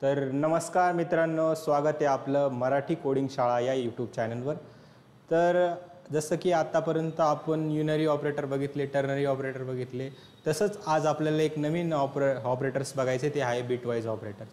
तर नमस्कार मित्रांनो, स्वागत आहे आपलं मराठी कोडिंग शाळा या यूट्यूब चॅनलवर। तर जसं की आतापर्यंत आपण युनरी ऑपरेटर बघितले, टर्नरी ऑपरेटर बघितले, तसंच आज आपल्याला एक नवीन ऑपरेटर्स बघायचे, ते आहे बिटवाईज ऑपरेटर।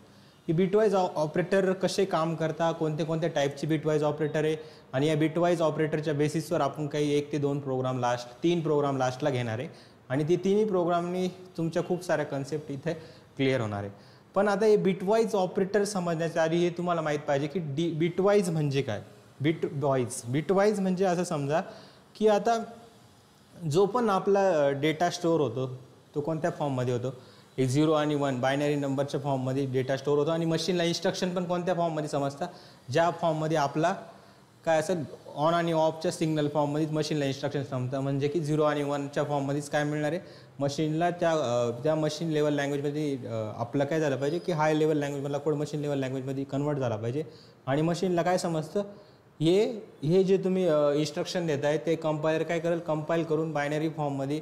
ही बिटवाईज ऑपरेटर कसे काम करतात, कोणते कोणते टाईपची बिटवाईज ऑपरेटर आहे, आणि या बिटवाईज ऑपरेटरच्या बेसिसवर आपण काही 1 ते 2 प्रोग्राम तीन प्रोग्राम लास्टला घेणार आहे, आणि ती तिन्ही प्रोग्रामनी तुमच्या खूप साऱ्या कन्सेप्ट इथे क्लिअर होणार आहे। पण आता हे बिटवाईज ऑपरेटर समजण्याच्या आधी हे तुम्हाला माहीत पाहिजे की बिटवाईज म्हणजे काय। बिटवाईज म्हणजे असं समजा की आता जो पण आपला डेटा स्टोअर होतो तो कोणत्या फॉर्ममध्ये होतो, एक 0 आणि 1 बायनरी नंबरच्या फॉर्ममध्ये डेटा स्टोअर होतो, आणि मशीनला इन्स्ट्रक्शन पण कोणत्या फॉर्ममध्ये समजतात, ज्या फॉर्ममध्ये आपला काय असेल ऑन आणि ऑफच्या सिग्नल फॉर्ममध्येच मशीनला इन्स्ट्रक्शन समजतात। म्हणजे की 0 आणि 1च्या फॉर्ममध्येच काय मिळणार आहे, मशीनला त्या मशीन लेवल लँग्वेजमध्ये आपलं काय झालं पाहिजे की हाय लेवल लँग्वेजमधला कोड मशीन लेवल लँग्वेजमध्ये कन्वर्ट झाला पाहिजे, आणि मशीनला काय समजतं, हे जे तुम्ही इन्स्ट्रक्शन देत आहे ते कंपायलर काय करेल, कंपाईल करून बायनरी फॉर्ममध्ये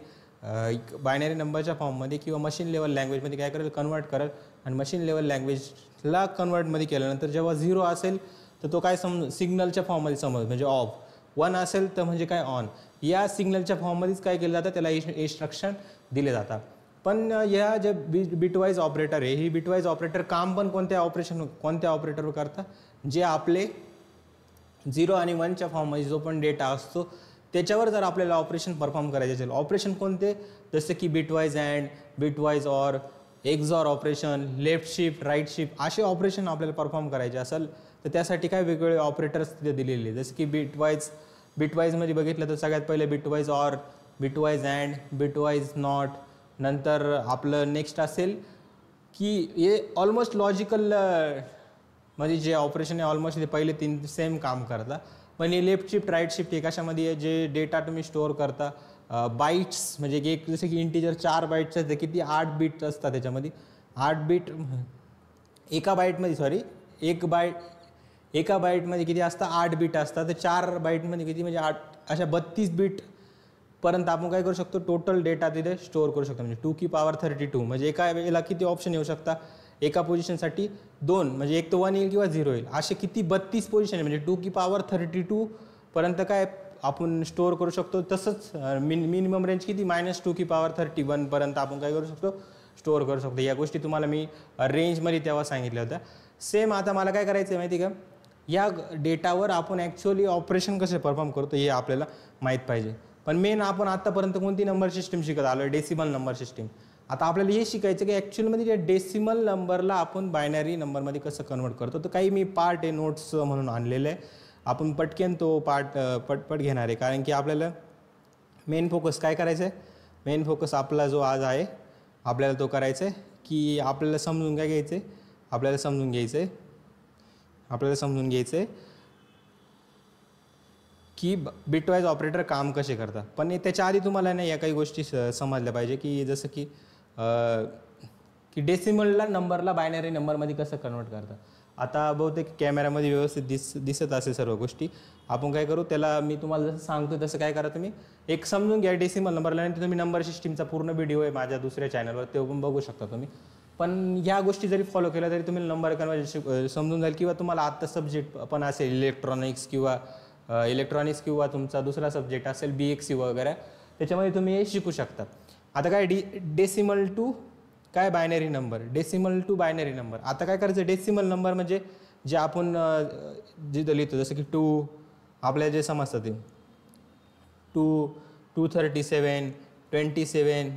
बायनरी नंबरच्या फॉर्ममध्ये किंवा मशीन लेवल लँग्वेजमध्ये काय करेल, कन्वर्ट करेल, आणि मशीन लेवल लँग्वेजला कन्वर्टमध्ये केल्यानंतर जेव्हा 0 असेल तर तो काय सिग्नलच्या फॉर्ममध्ये समज, म्हणजे ऑफ, 1 असेल तर म्हणजे काय ऑन, या सिग्नलच्या फॉर्ममध्येच काय केलं जातं, त्याला इन्स्ट्रक्शन दिले जातात। पण या जे बिटवाईज ऑपरेटर आहे, ही बिटवाईज ऑपरेटर काम पण कोणत्या ऑपरेटरवर करतात, जे आपले 0 आणि 1च्या फॉर्ममध्ये जो पण डेटा असतो त्याच्यावर जर आपल्याला ऑपरेशन परफॉर्म करायचे असेल, ऑपरेशन कोणते, जसे की bitwise and, bitwise or, XOR operation, left shift, right shift, असे ऑपरेशन आपल्याला परफॉर्म करायचे असेल तर त्यासाठी काय वेगवेगळे ऑपरेटर्स तिथे दिलेले, जसे की बिटवाईजमध्ये बघितलं तर सगळ्यात पहिले bitwise or, bitwise and, bitwise not, नंतर आपलं नेक्स्ट असेल की हे ऑलमोस्ट लॉजिकल, म्हणजे जे ऑपरेशन आहे ऑलमोस्ट ते पहिले 3 सेम काम करतात। पण हे लेफ्ट शिफ्ट, राईट शिफ्ट हे कशामध्ये आहे, जे डेटा तुम्ही स्टोअर करता बाईट्स, म्हणजे एक जसे की इंटिजर 4 बाईट्स असते, किती 8 बिट असतात त्याच्यामध्ये, 8 बिट एका बाईटमध्ये किती असतात, 8 बिट असतात, तर 4 बाईटमध्ये किती म्हणजे 8, अशा 32 बिट पर्यंत आपण काय करू शकतो, टोटल डेटा तिथे स्टोअर करू शकतो। म्हणजे 2^32, म्हणजे एका वेळेला किती ऑप्शन येऊ शकता, एका पोझिशनसाठी 2, म्हणजे एक तर 1 येईल किंवा 0 येईल, असे किती 32 पोझिशन आहे, म्हणजे 2^32 पर्यंत काय आपण स्टोअर करू शकतो। तसंच मिनिमम रेंज किती, -2^31 पर्यंत आपण काय करू शकतो, स्टोअर करू शकतो। या गोष्टी तुम्हाला मी रेंजमध्ये तेव्हा सांगितल्या होत्या। सेम आता मला काय करायचं आहे माहिती का, या डेटावर आपण ॲक्च्युअली ऑपरेशन कसे परफॉर्म करतो हे आपल्याला माहीत पाहिजे। पण मेन आपण आत्तापर्यंत कोणती नंबर सिस्टीम शिकत आलो आहे, डेसिमल नंबर सिस्टीम। आता आपल्याला हे शिकायचं की ॲक्च्युअलमध्ये त्या डेसिमल नंबरला आपण बायनरी नंबरमध्ये कसं कन्वर्ट करतो। तर काही मी पार्ट आहे नोट्स म्हणून आणलेलं आहे, आपण पटकन तो पार्ट पटपट घेणार आहे, कारण की आपल्याला मेन फोकस काय करायचं आहे, मेन फोकस आपला जो आज आहे आपल्याला तो करायचा आहे की आपल्याला समजून काय घ्यायचं आहे, आपल्याला समजून घ्यायचं आहे की बिटवाईज ऑपरेटर काम कसे करतात। पण त्याच्या आधी तुम्हाला नाही या काही गोष्टी समजल्या पाहिजे, की जसं की डेसिमलला नंबरला बायनरी नंबरमध्ये कसं कन्वर्ट करतात। आता बहुतेक कॅमेऱ्यामध्ये व्यवस्थित दिसत असेल सर्व गोष्टी, आपण काय करू, त्याला मी तुम्हाला जसं सांगतो तसं काय करा, तुम्ही एक समजून घ्या डेसिमल नंबरला, आणि तुम्ही नंबर सिस्टीमचा पूर्ण व्हिडिओ आहे माझ्या दुसऱ्या चॅनलवर, ते पण बघू शकता तुम्ही। पण ह्या गोष्टी जरी फॉलो केल्या तरी तुम्ही नंबर कन्वर्जन समजून जाईल, किंवा तुम्हाला आत्ता सब्जेक्ट पण असेल इलेक्ट्रॉनिक्स किंवा तुमचा दुसरा सब्जेक्ट असेल BXC वगैरे, त्याच्यामध्ये तुम्ही हे शिकू शकता। आता काय डेसिमल टू काय binary number, decimal to binary number. आता काय करायचं, डेसिमल नंबर म्हणजे जे आपण जिथं लिहितो, जसं की 2 आपल्याला जे समजतं ते 2, 237, 27,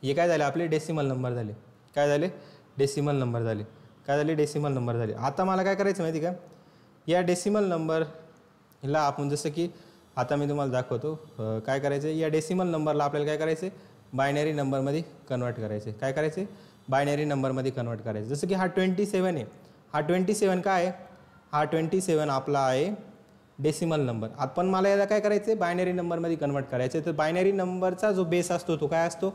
हे काय झाले आपले डेसिमल नंबर झाले, डेसिमल नंबर झाले। आता मला काय करायचं माहिती का, या डेसिमल नंबरला आपण जसं की आता मी तुम्हाला दाखवतो काय करायचं, या डेसिमल नंबरला आपल्याला काय करायचं, बायनरी नंबरमध्ये कन्वर्ट करायचे। काय करायचे, बायनरी नंबरमध्ये कन्वर्ट करायचं। जसं की हा 27 आहे, हा 27 काय आहे, हा 27 आपला आहे डेसिमल नंबर। आपण मला याला काय करायचं, बायनरी नंबरमध्ये कन्वर्ट करायचं। तर बायनरी नंबरचा जो बेस असतो तो काय असतो,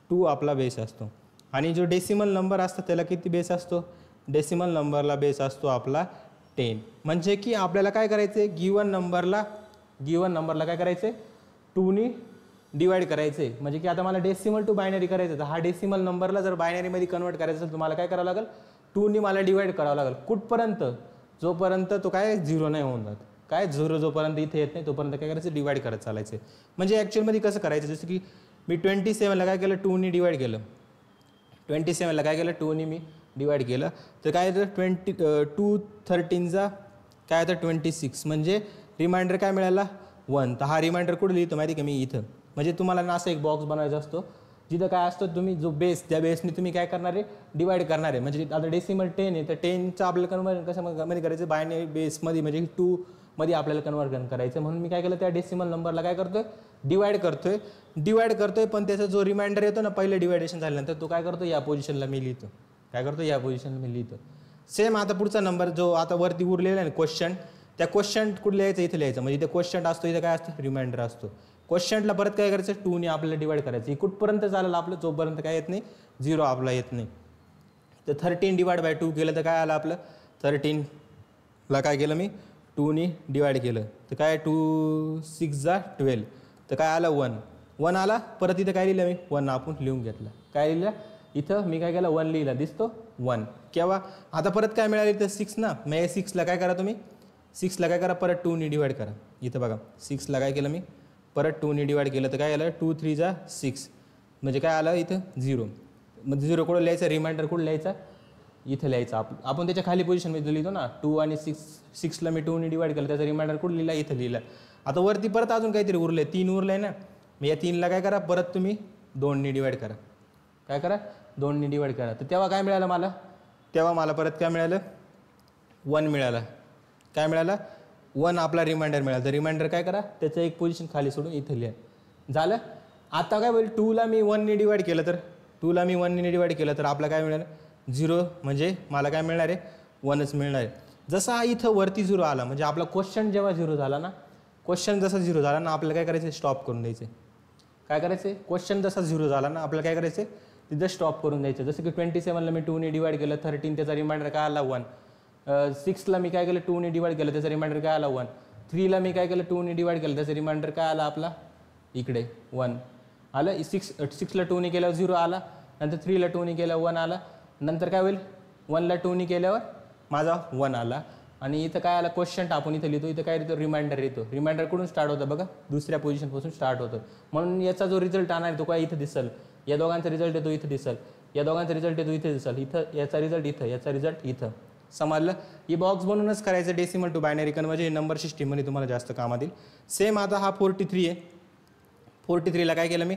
2 आपला बेस असतो, आणि जो डेसिमल नंबर असतो त्याला किती बेस असतो, डेसिमल नंबरला बेस असतो आपला 10। म्हणजे की आपल्याला काय करायचं आहे, गिवन नंबरला काय करायचं आहे, 2नी डिवाइड करायचे म्हणजे की आता मला डेसिमल टू बायनरी करायचं तर हा डेसिमल नंबरला जर बायनरीमध्ये कन्वर्ट करायचं असेल तर मला काय करावं लागेल 2 मला डिवाइड करावं लागेल कुठपर्यंत जोपर्यंत तो काय 0 नाही होऊन जात काय 0 जोपर्यंत इथे येत नाही तोपर्यंत काय करायचं डिवाइड करत चालायचं म्हणजे ॲक्च्युअलमध्ये कसं करायचं जसं की मी 27ला काय केलं 2 डिवाइड केलं 27ला काय केलं 2 मी डिवाइड केलं तर काय तर 2 13 काय तर 26 म्हणजे रिमाइंडर काय मिळाला 1 तर हा रिमाइंडर कुठे लिहितो माहिती का मी इथं म्हणजे तुम्हाला ना असं एक बॉक्स बनवायचा असतो जिथं काय असतं तुम्ही जो बेस त्या बेसने तुम्ही काय करणार आहे डिवाइड करणार आहे म्हणजे आता डेसिमल 10 आहे तर 10चं आपल्याला कन्वर्ट कशामध्ये करायचं बायनरी बेसमध्ये म्हणजे 2 मध्ये आपल्याला कन्वर्ट करायचं म्हणून मी काय केलं त्या डेसिमल नंबरला काय करतोय डिवाइड करतोय पण त्याचा जो रिमाइंडर येतो ना पहिलं डिवायडेशन झाल्यानंतर तो काय करतो या पोझिशनला मी लिहितो काय करतो या पोझिशनला मी लिहितो सेम आता पुढचा नंबर जो आता वरती उरलेला आहे क्वेश्चन त्या क्वेश्चन कुठे लिहायचं इथे लिहायचं म्हणजे ते क्वेश्चन असतो इथं काय असतं रिमाइंडर असतो क्वेश्चनला परत काय करायचं 2 ने आपल्याला डिवाइड करायचं कुठपर्यंत चालेल आपलं जोपर्यंत काय येत नाही 0 आपला येत नाही तर 13 डिवाइड बाय 2 केलं तर काय आलं आपलं 13ला काय केलं मी 2 ने डिवाइड केलं तर काय 2 6 12 तर काय आलं 1 आला परत इथं काय लिहिलं मी 1 आपण लिहून घेतलं काय लिहिलं इथं मी काय केलं 1 लिहिलं दिसतो 1 केव्हा आता परत काय मिळालं इथं 6 ना मग 6ला काय करा तुम्ही 6ला काय करा परत 2 ने डिवाइड करा इथं बघा 6ला काय केलं मी परत 2 ने डिवाइड केलं तर काय आलं 2 3 6 म्हणजे काय आलं इथं 0 मग 0 कुठं लिहायचं रिमाइंडर कुठं लिहायचा इथं लिहायचा आपण त्याच्या खाली पोझिशनमध्ये लिहितो ना 2 आणि 6ला मी 2 ने डिवाइड केलं त्याचा रिमाइंडर कुठं लिहिला इथं लिहिला आता वरती परत अजून काहीतरी उरलं 3 उरलं आहे ना मग या 3ला काय करा परत तुम्ही 2 ने डिवाइड करा काय करा 2 ने डिवाइड करा तर तेव्हा काय मिळालं तेव्हा मला परत काय मिळालं 1 मिळालं काय मिळालं 1 आपला रिमाइंडर मिळाला तर रिमाइंडर काय करा त्याचं एक पोझिशन खाली सोडून इथं लिहा झालं आता काय बोल 2ला मी 1 ने डिवाइड केलं तर 2ला मी 1 ने डिवाइड केलं तर आपला काय मिळालं 0 म्हणजे मला काय मिळणार आहे 1च मिळणार आहे जसा इथं वरती 0 आला म्हणजे आपला क्वेश्चन जेव्हा 0 झाला ना क्वेश्चन जसा 0 झाला ना आपल्याला काय करायचं स्टॉप करून द्यायचं काय करायचं क्वेश्चन जसा 0 झाला ना आपल्याला काय करायचं तिथं स्टॉप करून द्यायचं जसं की 27ला मी 2 ने डिवाइड केलं 13 त्याचा रिमाइंडर काय आला 1 6ला मी काय केलं 2 ने डिवाइड केलं त्याचा रिमाइंडर काय आला 1 3ला मी काय केलं 2 ने डिवाइड केलं त्याचा रिमाइंडर काय आला आपला इकडे 1 आलं 6ला 2 ने केल्यावर 0 आला नंतर 3ला 2 ने केल्यावर 1 आला नंतर काय होईल 1ला 2 ने केल्यावर माझा 1 आला आणि इथं काय आला क्वेश्चन आपण इथं लिहितो इथं काय येतो रिमाइंडर येतो रिमाइंडर कुठून स्टार्ट होतं बघा दुसऱ्या पोझिशनपासून स्टार्ट होतं म्हणून याचा जो रिझल्ट आणणार आहे तो काय इथं दिसेल या दोघांचा रिझल्ट येतो इथं दिसेल या दोघांचा रिझल्ट येतो इथे दिसेल इथं याचा रिझल्ट इथं याचा रिझल्ट इथं समजलं ही बॉक्स बनवूनच करायचं डेसिमल टू बायनरी कन्वर्जन हे नंबर सिस्टीममध्ये तुम्हाला जास्त कामात येईल सेम आता हा 43 आहे 43ला काय केलं मी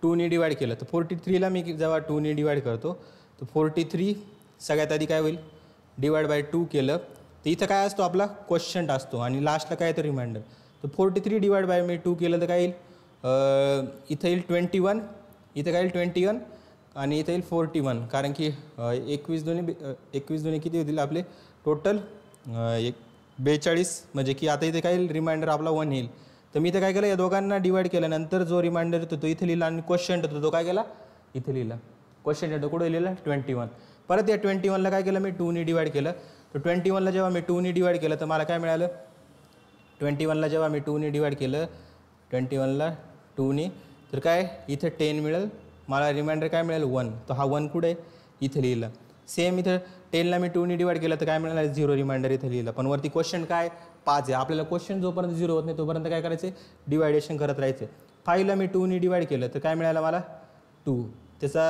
2 ने डिवाइड केलं तर 43ला मी जेव्हा 2 ने डिवाइड करतो तर 43 सगळ्यात आधी काय होईल डिवाइड बाय 2 केलं तर इथं काय असतो आपला क्वेश्चन असतो आणि लास्टला काय येतं रिमाइंडर तर 43 डिवाइड बाय मी 2 केलं तर काय येईल इथं येईल 21 इथं काय येईल 21 आणि इथं येईल 41 कारण की 21 दोन्ही किती होतील आपले टोटल 42 म्हणजे की आता इथे काय येईल रिमाइंडर आपला 1 येईल तर मी इथं काय केलं या दोघांना डिवाइड केल्यानंतर जो रिमाइंडर येतो तो इथे लिहिला आणि क्वेश्चन येतो तो काय केला इथे लिहिला क्वेश्चन येतो कुठे लिहिला 21 परत या 21ला काय केलं मी 2 ने डिवाइड केलं तर 21ला जेव्हा मी 2 ने डिवाइड केलं तर मला काय मिळालं 21ला जेव्हा मी 2 ने डिवाइड केलं 21ला 2 ने तर काय इथं 10 मिळेल मला रिमाइंडर काय मिळेल 1 तर हा 1 कुठे इथे लिहिला सेम इथं 10ला मी 2 ने डिवाइड केलं तर काय मिळालं 0 रिमाइंडर इथे लिहिलं पण वरती क्वेश्चन काय 5 आहे आपल्याला क्वेश्चन जोपर्यंत 0 होत नाही तोपर्यंत काय करायचे डिवायडेशन करत राहायचे 5ला मी 2 ने डिवाइड केलं तर काय मिळालं मला 2 त्याचा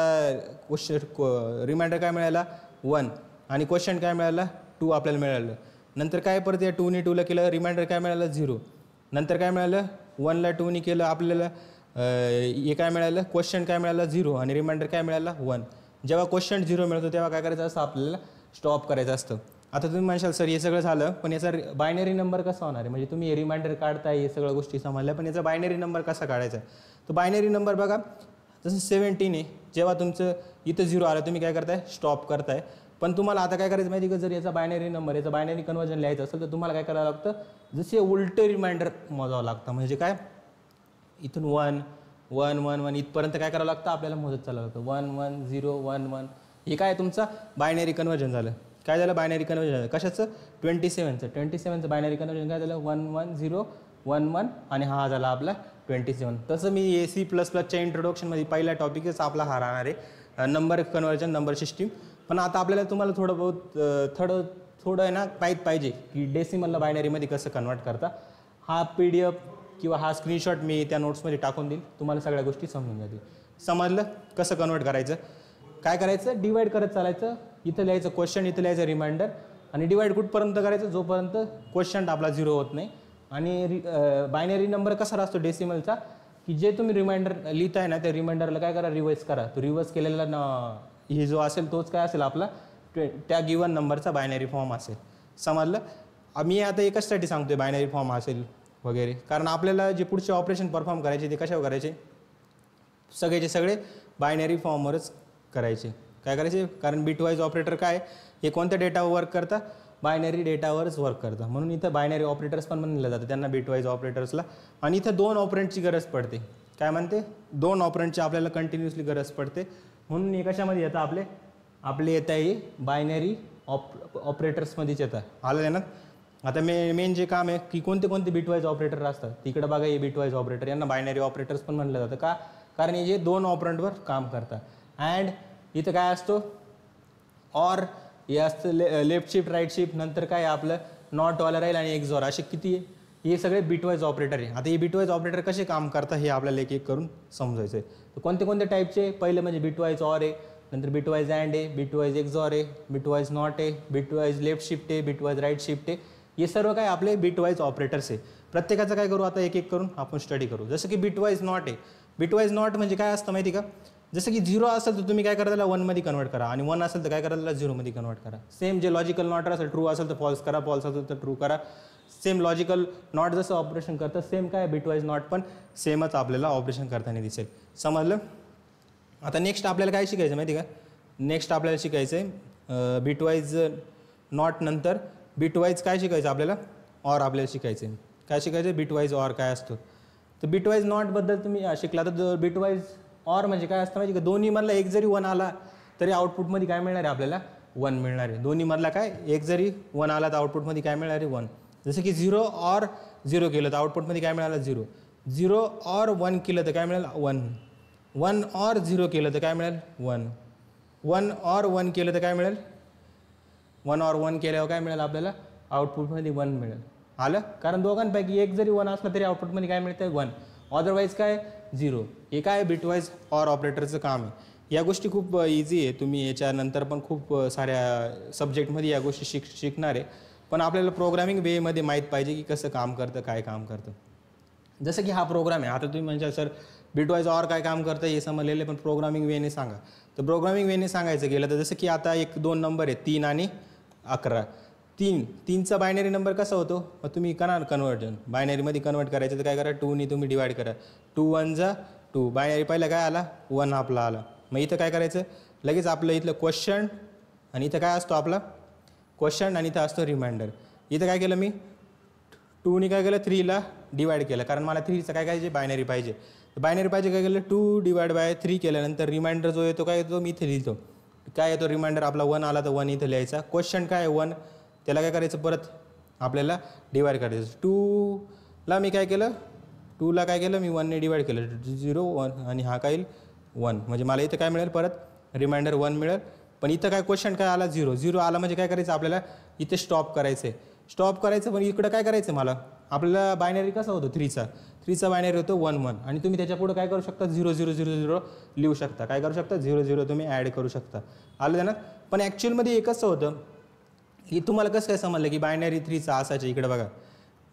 क्वेश्चन रिमाइंडर काय मिळाला 1 आणि क्वेश्चन काय मिळाला 2 आपल्याला मिळालं नंतर काय परत या 2 ने 2ला केलं रिमाइंडर काय मिळालं 0 नंतर काय मिळालं 1ला 2 ने केलं आपल्याला हे काय मिळालं क्वेश्चन काय मिळालं 0 आणि रिमाइंडर काय मिळालं 1 जेव्हा क्वेश्चन 0 मिळतो तेव्हा काय करायचं असतं आपल्याला स्टॉप करायचं असतं आता तुम्ही म्हणशाल सर हे सगळं झालं पण याचा बायनरी नंबर कसा होणार आहे म्हणजे तुम्ही हे रिमाइंडर काढताय हे सगळ्या गोष्टी समजल्या पण याचा बायनरी नंबर कसा काढायचा तो बायनरी नंबर बघा जसं 17 आहे जेव्हा तुमचं इथं 0 आलं तुम्ही काय करताय स्टॉप करताय पण तुम्हाला आता काय करायचं माहिती का जर याचा बायनरी नंबर याचा बायनरी कन्वर्जन लिहायचं असेल तर तुम्हाला काय करावं लागतं जसे उलटे रिमाइंडर मोजावं लागतं म्हणजे काय इथून 1 1 1 1 इथपर्यंत काय करावं लागतं आपल्याला मोजत चालावं लागतं 1 1 0 1 1 हे काय तुमचं बायनरी कन्वर्जन झालं काय झालं बायनरी कन्वर्जन झालं कशाचं 27चं बायनरी कन्वर्जन काय झालं 1 1 0 1 1 आणि हा झाला आपला 27. तसं मी C++च्या इंट्रोडक्शनमध्ये पहिला टॉपिकच आपला हा राहणार आहे नंबर कन्व्हर्जन, नंबर सिस्टीम. पण आता आपल्याला तुम्हाला थोडं आहे ना माहीत पाहिजे की डेसिमलला बायनरीमध्ये कसं कन्वर्ट करता. हा PDF किंवा हा स्क्रीनशॉट मी त्या नोट्समध्ये टाकून देईल, तुम्हाला सगळ्या गोष्टी समजून जातील. समजलं कसं कन्वर्ट करायचं. काय करायचं, डिवाइड करत चालायचं. इथं लिहायचं क्वेश्चन, इथं लिहायचं रिमाइंडर, आणि डिवाइड कुठपर्यंत करायचं जोपर्यंत क्वेश्चन आपला 0 होत नाही. आणि बायनरी नंबर कसा असतो डेसिमलचा, की जे तुम्ही रिमाइंडर लिहिताय ना त्या रिमाइंडरला काय करा, रिवाइज करा. तो रिवाइज केलेला हे जो असेल तोच काय असेल आपला त्या गिवन नंबरचा बायनरी फॉर्म असेल. समजलं. मी आता एकचसाठी सांगतोय बायनरी फॉर्म असेल वगैरे, कारण आपल्याला जे पुढचे ऑपरेशन परफॉर्म करायचे ते कशावर करायचे, सगळेचे सगळे बायनरी फॉर्मवरच करायचे. काय करायचे, कारण बिटवाईज ऑपरेटर काय हे कोणत्या डेटावर वर्क करता, बायनरी डेटावरच वर्क करता. म्हणून इथं बायनरी ऑपरेटर्स पण म्हणलं जातं त्यांना, बिटवाईज ऑपरेटर्सला. आणि इथं 2 ऑपरेंटची गरज पडते. काय म्हणते, 2 ऑपरेंटची आपल्याला कंटिन्युअसली गरज पडते. म्हणून हे कशामध्ये येतं आपले येतं आहे बायनरी ऑपरेटर्समध्येच येतं. आलं ना. आता मेन जे काम आहे की कोणते बिटवाईज ऑपरेटर असतात तिकडं बघा, हे बिटवाईज ऑपरेटर यांना बायनरी ऑपरेटर्स पण म्हणलं जातं. का, कारण हे जे 2 ऑपरेंटवर काम करतात. अँड इथं काय असतो, ऑर हे असतं लेफ्ट शिफ्ट, राईट शिफ्ट, नंतर काय आपलं नॉटवाला राहील आणि एक्झॉर, असे किती आहे, हे सगळे बिटवाईज ऑपरेटर आहे. आता हे बिटवाईज ऑपरेटर कसे काम करतात हे आपल्याला एक एक करून समजायचं आहे. तर कोणते टाईपचे, पहिले म्हणजे बिटवाईज ऑर आहे, नंतर बिटवाईज अँड आहे, बिटवाईज एक्झॉर आहे, बिटवाईज नॉट आहे, बिटवाईज लेफ्ट शिफ्ट आहे, बिटवाईज राईट शिफ्ट आहे. हे सर्व काय आपले बिटवाईज ऑपरेटर्स आहे. प्रत्येकाचं काय करू आता, एक एक करून आपण स्टडी करू. जसं की बिटवाईज नॉट आहे. बिटवाईज नॉट म्हणजे काय असतं माहिती का, जसं की 0 असेल तर तुम्ही काय करा, त्याला 1 मध्ये कन्वर्ट करा, आणि 1 असेल तर काय करा, त्याला 0 मध्ये कन्वर्ट करा. सेम जे लॉजिकल नॉट असेल, ट्रू असेल तर फॉल्स करा, फॉल्स असेल तर ट्रू करा. सेम लॉजिकल नॉट जसं ऑपरेशन करतं सेम काय बिटवाईज नॉट पण सेमच आपल्याला ऑपरेशन करताना दिसेल. समजलं. आता नेक्स्ट आपल्याला काय शिकायचं माहिती का, नेक्स्ट आपल्याला शिकायचं आहे बिटवाईज नॉट नंतर बिटवाईज काय शिकायचं आपल्याला, ऑर आपल्याला शिकायचं आहे. काय शिकायचं, बिटवाईज ऑर काय असतो. तर बिटवाईज नॉटबद्दल तुम्ही शिकला तर बिटवाईज ऑर म्हणजे काय असतं माहिती का, दोन्ही मधला एक जरी 1 आला तरी आउटपुटमध्ये काय मिळणार आहे आपल्याला, 1 मिळणार आहे. दोन्ही मधला काय एक जरी 1 आला तर आउटपुटमध्ये काय मिळणार आहे, 1. जसं की 0 ऑर 0 केलं तर आउटपुटमध्ये काय मिळालं, 0. 0 ऑर 1 केलं तर काय मिळेल, 1. 1 ऑर 0 केलं तर काय मिळेल, 1. 1 ऑर 1 केलं तर काय मिळेल, 1 ऑर 1 केल्यावर काय मिळेल आपल्याला, आउटपुटमध्ये 1 मिळेल. आलं. कारण दोघांपैकी एक जरी 1 असला तरी आउटपुटमध्ये काय मिळतं, 1. अदरवाईज काय 0. हे काय बिटवाईज ऑर ऑपरेटरचं काम आहे. या गोष्टी खूप इझी आहे. तुम्ही याच्यानंतर पण खूप साऱ्या सब्जेक्टमध्ये या गोष्टी शिकणार आहे. पण आपल्याला प्रोग्रामिंग वेमध्ये माहीत पाहिजे की कसं काम करतं, काय काम करतं. जसं की हा प्रोग्राम आहे. आता तुम्ही म्हणजे सर बिटवाईज ऑर काय काम करतं हे समजलेलं, पण प्रोग्रामिंग वेने सांगा. तर प्रोग्रामिंग वेने सांगायचं गेलं तर जसं की आता 1-2 नंबर आहे, 3 आणि 11. 3चा बायनरी नंबर कसा होतो, मग तुम्ही करा कन्वर्जन, बायनरीमध्ये कन्वर्ट करायचं तर काय करा, 2 तुम्ही डिवाइड करा. 2 1 जा 2, बायनरी पहिला काय आला, 1 आपला आला. मग इथं काय करायचं, लगेच आपलं इथलं क्वेश्चन, आणि इथं काय असतो आपला क्वेश्चन, आणि इथं असतो रिमाइंडर. इथं काय केलं मी, 2 काय केलं, 3ला डिवाइड केलं, कारण मला 3चं काय करायचे, बायनरी पाहिजे. बायनरी पाहिजे, काय केलं, 2 डिवाइड बाय 3 केल्यानंतर रिमाइंडर जो येतो काय येतो, मी इथे लिहितो. काय येतो रिमाइंडर आपला 1 आला तर 1 इथं लिहायचा. क्वेश्चन काय 1, त्याला काय करायचं, परत आपल्याला डिवाइड करायचं. 2ला मी काय केलं, 2ला काय केलं मी 1ने डिवाइड केलं, 0 1, आणि हा काय 1, म्हणजे मला इथं काय मिळेल, परत रिमाइंडर 1 मिळेल. पण इथं काय क्वेश्चन काय आला, 0 आला, म्हणजे काय करायचं आपल्याला इथे स्टॉप करायचं आहे. स्टॉप करायचं, पण इकडं काय करायचं मला, आपल्याला बायनरी कसा होतो 3चा बायनरी होतो 1 1, आणि तुम्ही त्याच्या पुढे काय करू शकता, 0 0 0 0 लिहू शकता. काय करू शकता, 0 0 तुम्ही ॲड करू शकता. आलं ना. पण ॲक्च्युअलमध्ये हे कसं होतं, हे तुम्हाला कसं काय समजलं की बायनरी 3चा असायचं. इकडे बघा,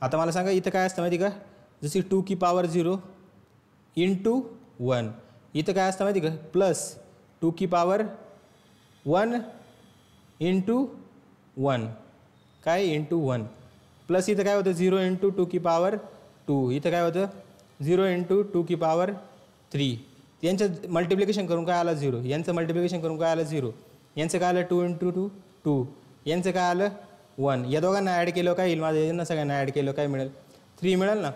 आता मला सांगा इथं काय असतं माहिती का, जशी 2 की पॉवर 0 इंटू 1. इथं काय असतं माहिती का, प्लस 2 की पॉवर 1 इंटू 1, काय इंटू 1, प्लस इथं काय होतं 0 इंटू 2 की पॉवर 2. इथं काय होतं 0 इंटू 2 की पॉवर 3. यांचं मल्टिप्लिकेशन करून काय आलं 0, यांचं मल्टिप्लिकेशन करून काय आलं 0, यांचं काय आलं 2 इंटू 2 2, यांचं काय आलं 1. या दोघांना ॲड केलं काय येईल, माझं यांना सगळ्यांना ॲड केलं काय मिळेल, 3 मिळेल ना.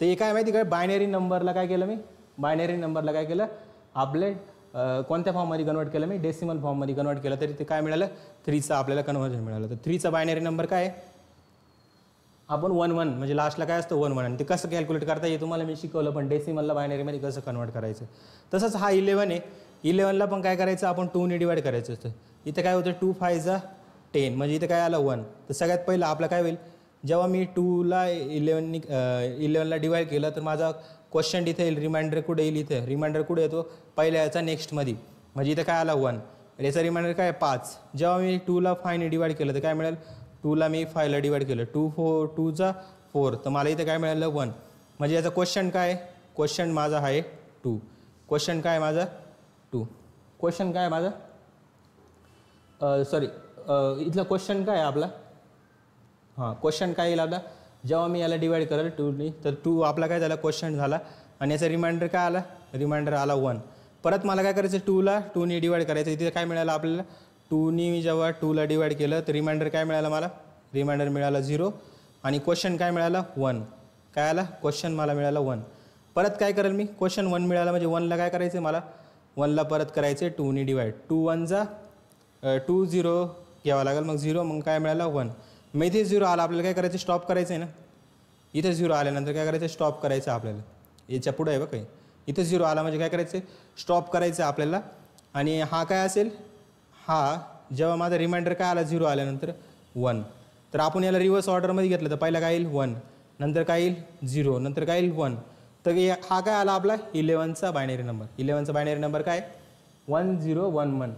तर हे काय माहिती काय, बायनरी नंबरला काय केलं मी, बायनरी नंबरला काय केलं, आपले कोणत्या फॉर्ममध्ये कन्वर्ट केलं मी, डेसिमल फॉर्ममध्ये कन्वर्ट केलं, तरी ते काय मिळालं, 3चा आपल्याला कन्व्हर्जन मिळालं. तर 3चा बायनरी नंबर काय आहे आपण 1 1 म्हणजे लास्टला काय असतं 1 1 आणि ते कसं कॅल्क्युलेट करता हे तुम्हाला मी शिकवलं, पण डेसिमलला बायनरीमध्ये कसं कन्वर्ट करायचं. तसंच हा 11 आहे, 11ला पण काय करायचं आपण 2 ने डिवाइड करायचं असतं. इथं काय होतं 2 5 जा 10 म्हणजे इथं काय आलं 1. तर सगळ्यात पहिलं आपलं काय होईल, जेव्हा मी 2ला 11ला डिवाइड केलं तर माझा क्वेश्चन इथे येईल, रिमाइंडर कुठे येईल, इथे रिमाइंडर कुठे येतो पहिल्या याचा नेक्स्टमध्ये, म्हणजे इथं काय आला 1. याचा रिमाइंडर काय 5. जेव्हा मी 2ला 5 ने डिवाइड केलं तर काय मिळेल, 2ला मी 5ला डिवाइड केलं, 2 जा 4 तर मला इथे काय मिळालं 1. म्हणजे याचा क्वेश्चन काय, क्वेश्चन माझा आहे 2. क्वेश्चन काय माझा 2. क्वेश्चन काय माझा सॉरी इथला क्वेश्चन काय आपला, हां क्वेश्चन काय येईल आपला, जेव्हा मी याला डिवाइड करेल 2ने तर 2 आपला काय झाला क्वेश्चन झाला आणि याचा रिमाइंडर काय आला, रिमाइंडर आला 1. परत मला काय करायचं 2ला 2 ने डिवाइड करायचं. इथे काय मिळालं आपल्याला 2ने मी जेव्हा 2ला डिवाइड केलं तर रिमाइंडर काय मिळालं मला, रिमाइंडर मिळाला 0 आणि क्वेश्चन काय मिळाला 1. काय आला क्वेश्चन मला मिळाला 1. परत काय करेल मी, क्वेश्चन 1 मिळाला म्हणजे 1ला काय करायचं मला, 1ला परत करायचे 2 ने डिवाइड, 2 1 जा 2 0 घ्यावा लागेल, मग 0 मग काय मिळाला 1. मग इथे 0 आला आपल्याला काय करायचं स्टॉप करायचं आहे ना, इथे 0 आल्यानंतर काय करायचं स्टॉप करायचं आपल्याला, याच्या पुढं आहे बघ काही, इथे 0 आला म्हणजे काय करायचं स्टॉप करायचं आपल्याला. आणि हा काय असेल, हा जेव्हा माझा रिमाइंडर काय आला 0 आल्यानंतर 1, तर आपण याला रिव्हर्स ऑर्डरमध्ये घेतलं तर पहिला काय येईल 1, नंतर काय येईल 0, नंतर काय येईल 1. तर हा काय आला आपला 11चा बायनरी नंबर. 11चा बायनरी नंबर काय 1011.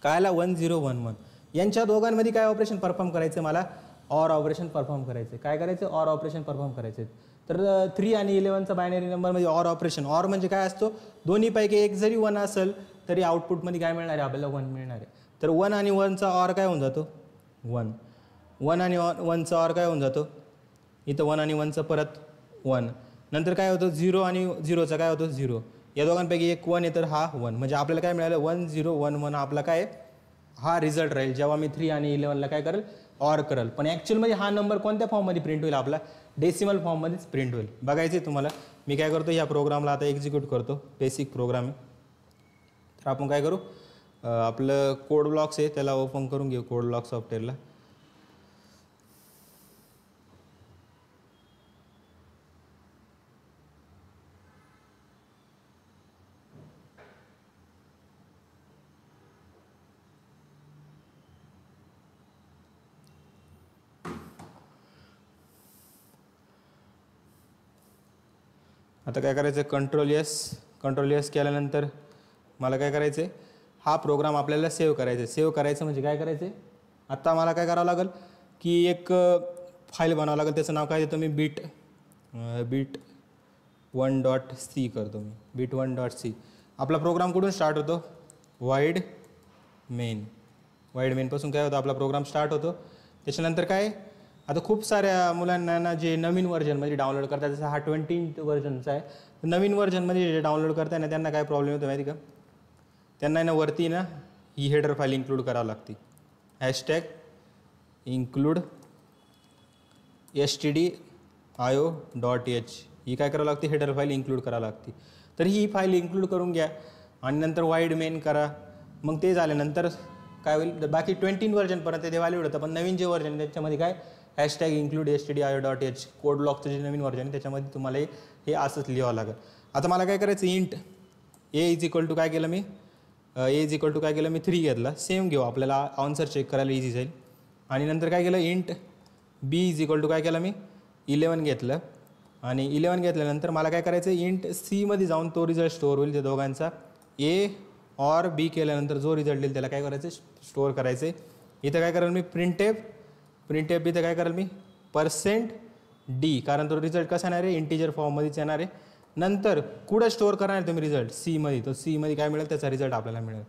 काय आला 1011. यांच्या दोघांमध्ये काय ऑपरेशन परफॉर्म करायचं मला, ऑर ऑपरेशन परफॉर्म करायचं. काय करायचं ऑर ऑपरेशन परफॉर्म करायचे. तर 3 आणि 11चा बायनरी नंबरमध्ये ऑर ऑपरेशन, ऑर म्हणजे काय असतो, दोन्हीपैकी एक जरी 1 असेल तरी आउटपुटमध्ये काय मिळणार आहे आपल्याला 1 मिळणार आहे. तर 1 आणि 1चा ऑर काय होऊन जातो 1. 1 आणि 1चा ऑर काय होऊन जातो, इथं 1 आणि 1चं परत 1, नंतर काय होतं 0 आणि 0चा काय होतं 0. या दोघांपैकी एक 1 आहे तर हा 1, म्हणजे आपल्याला काय मिळालं 1 0 1 1 आपला काय हा रिझल्ट राहील जेव्हा मी 3 आणि 11ला काय करेल ऑर करेल. पण ॲक्च्युअलमध्ये हा नंबर कोणत्या फॉर्ममध्ये प्रिंट होईल आपला, डेसिमल फॉर्ममध्येच प्रिंट होईल. बघायचं आहे तुम्हाला. मी काय करतो ह्या प्रोग्रामला आता एक्झिक्यूट करतो, बेसिक प्रोग्राम आहे. तर आपण काय करू, आपलं कोड ब्लॉक्स आहे त्याला ओपन करून घेऊ, कोड ब्लॉक सॉफ्टवेअरला. आता काय करायचं कंट्रोल एस केल्यानंतर मला काय करायचं आहे, हा प्रोग्राम आपल्याला सेव्ह करायचा आहे. सेव्ह करायचं म्हणजे काय करायचं आहे, आत्ता मला काय करावं लागेल की एक फाईल बनावं लागेल. त्याचं नाव काय देतो मी, bit1.c करतो मी, bit1.c. आपला प्रोग्राम कुठून स्टार्ट होतो, वाईड मेनपासून काय होतं आपला प्रोग्राम स्टार्ट होतो. त्याच्यानंतर काय, आता खूप साऱ्या मुलांना जे नवीन व्हर्जनमध्ये डाउनलोड करतात, जसं हा 20 व्हर्जनचा आहे, नवीन व्हर्जनमध्ये जे डाउनलोड करताय ना त्यांना काय प्रॉब्लेम होतो माहिती का, त्यांना ना वरती ना ही हेडर फाईल इन्क्लूड करावं लागते, #include stdio.h ही काय करावं लागते, हेडर फाईल इन्क्लूड करावं लागते. तर ही फाईल इन्क्लूड करून घ्या आणि नंतर वाईड मेन करा. मग ते झाल्यानंतर काय होईल, बाकी 20 व्हर्जनपर्यंत ते व्हॅलिड होतं, पण नवीन जे व्हर्जन त्याच्यामध्ये काय #include stdio.h कोड ब्लॉकचं जे नवीन व्हर्जन आहे त्याच्यामध्ये तुम्हाला हे असंच लिहावं लागेल. आता मला काय करायचं, इंट a काय केलं मी, काय केलं मी 3 घेतला. सेम घेऊ, आपल्याला आन्सर चेक करायला इझी जाईल. आणि नंतर काय केलं, इंट b काय केलं मी 11 घेतलं. आणि 11 घेतल्यानंतर मला काय करायचं, इंट c मध्ये जाऊन तो रिझल्ट स्टोअर होईल त्या दोघांचा. a और b केल्यानंतर जो रिझल्ट येईल त्याला काय करायचं स्टोअर करायचं. इथं काय करेल मी प्रिंटेफ इथं काय करेल मी %d, कारण तो रिझल्ट कसा येणार आहे इंटिजर फॉर्ममध्येच येणार आहे. नंतर कुठं स्टोअर करणार तुम्ही रिझल्ट, सी मध्ये, तो सी मध्ये काय मिळेल त्याचा रिझल्ट आपल्याला मिळेल.